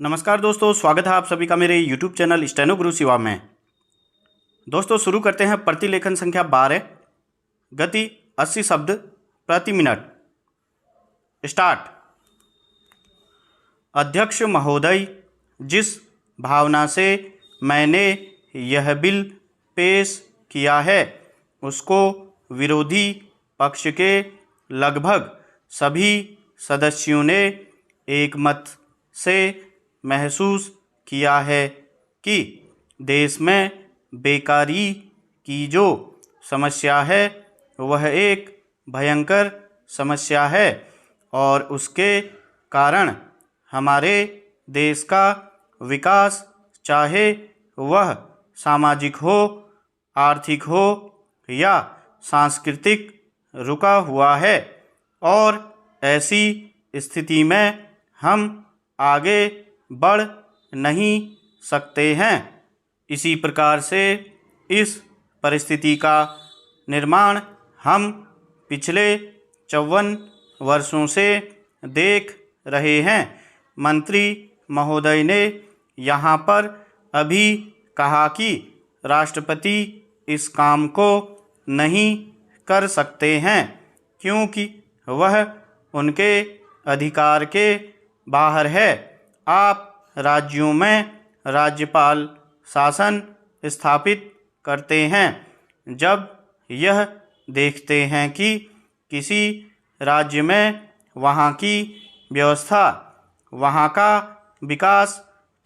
नमस्कार दोस्तों, स्वागत है आप सभी का मेरे YouTube चैनल स्टेनो गुरु शिवा में। दोस्तों शुरू करते हैं प्रतिलेखन संख्या 12, गति 80 शब्द प्रति मिनट। स्टार्ट। अध्यक्ष महोदय, जिस भावना से मैंने यह बिल पेश किया है उसको विरोधी पक्ष के लगभग सभी सदस्यों ने एकमत से महसूस किया है कि देश में बेकारी की जो समस्या है वह एक भयंकर समस्या है और उसके कारण हमारे देश का विकास, चाहे वह सामाजिक हो, आर्थिक हो या सांस्कृतिक, रुका हुआ है और ऐसी स्थिति में हम आगे बढ़ नहीं सकते हैं। इसी प्रकार से इस परिस्थिति का निर्माण हम पिछले 54 वर्षों से देख रहे हैं। मंत्री महोदय ने यहाँ पर अभी कहा कि राष्ट्रपति इस काम को नहीं कर सकते हैं क्योंकि वह उनके अधिकार के बाहर है। आप राज्यों में राज्यपाल शासन स्थापित करते हैं जब यह देखते हैं कि किसी राज्य में वहाँ की व्यवस्था, वहाँ का विकास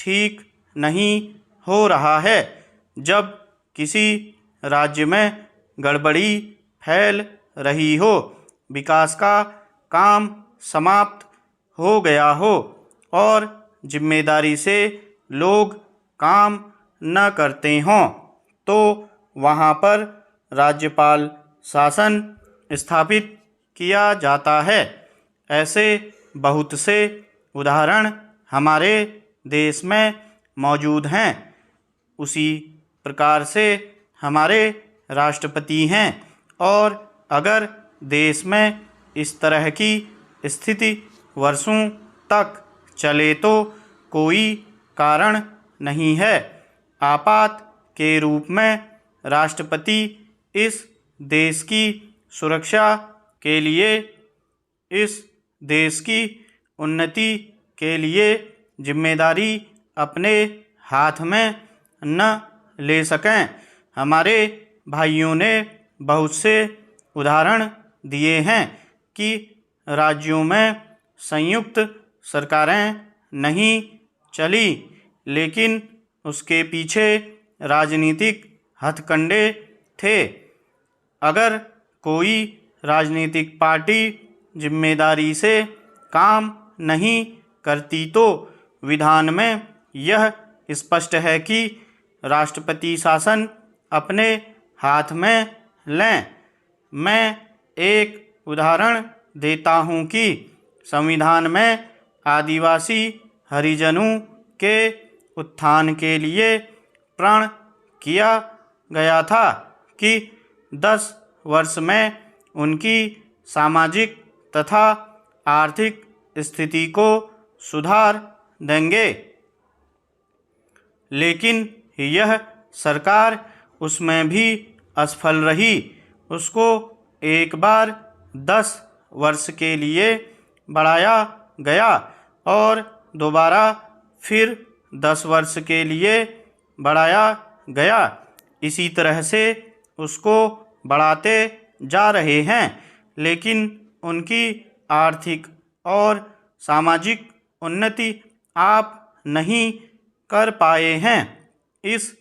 ठीक नहीं हो रहा है, जब किसी राज्य में गड़बड़ी फैल रही हो, विकास का काम समाप्त हो गया हो और जिम्मेदारी से लोग काम न करते हों, तो वहाँ पर राज्यपाल शासन स्थापित किया जाता है। ऐसे बहुत से उदाहरण हमारे देश में मौजूद हैं। उसी प्रकार से हमारे राष्ट्रपति हैं और अगर देश में इस तरह की स्थिति वर्षों तक चले तो कोई कारण नहीं है। आपात के रूप में राष्ट्रपति इस देश की सुरक्षा के लिए, इस देश की उन्नति के लिए जिम्मेदारी अपने हाथ में न ले सकें। हमारे भाइयों ने बहुत से उदाहरण दिए हैं कि राज्यों में संयुक्त सरकारें नहीं चली, लेकिन उसके पीछे राजनीतिक हथकंडे थे। अगर कोई राजनीतिक पार्टी जिम्मेदारी से काम नहीं करती तो विधान में यह स्पष्ट है कि राष्ट्रपति शासन अपने हाथ में लें। मैं एक उदाहरण देता हूँ कि संविधान में आदिवासी हरिजनों के उत्थान के लिए प्रण किया गया था कि 10 वर्ष में उनकी सामाजिक तथा आर्थिक स्थिति को सुधार देंगे, लेकिन यह सरकार उसमें भी असफल रही। उसको एक बार 10 वर्ष के लिए बढ़ाया गया और दोबारा फिर 10 वर्ष के लिए बढ़ाया गया। इसी तरह से उसको बढ़ाते जा रहे हैं, लेकिन उनकी आर्थिक और सामाजिक उन्नति आप नहीं कर पाए हैं। इस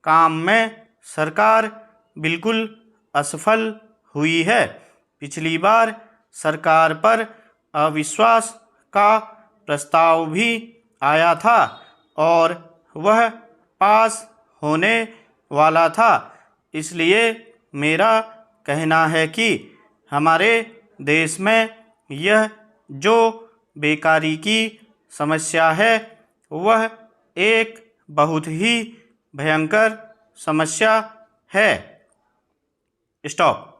काम में सरकार बिल्कुल असफल हुई है। पिछली बार सरकार पर अविश्वास का प्रस्ताव भी आया था और वह पास होने वाला था। इसलिए मेरा कहना है कि हमारे देश में यह जो बेकारी की समस्या है वह एक बहुत ही भयंकर समस्या है। स्टॉप।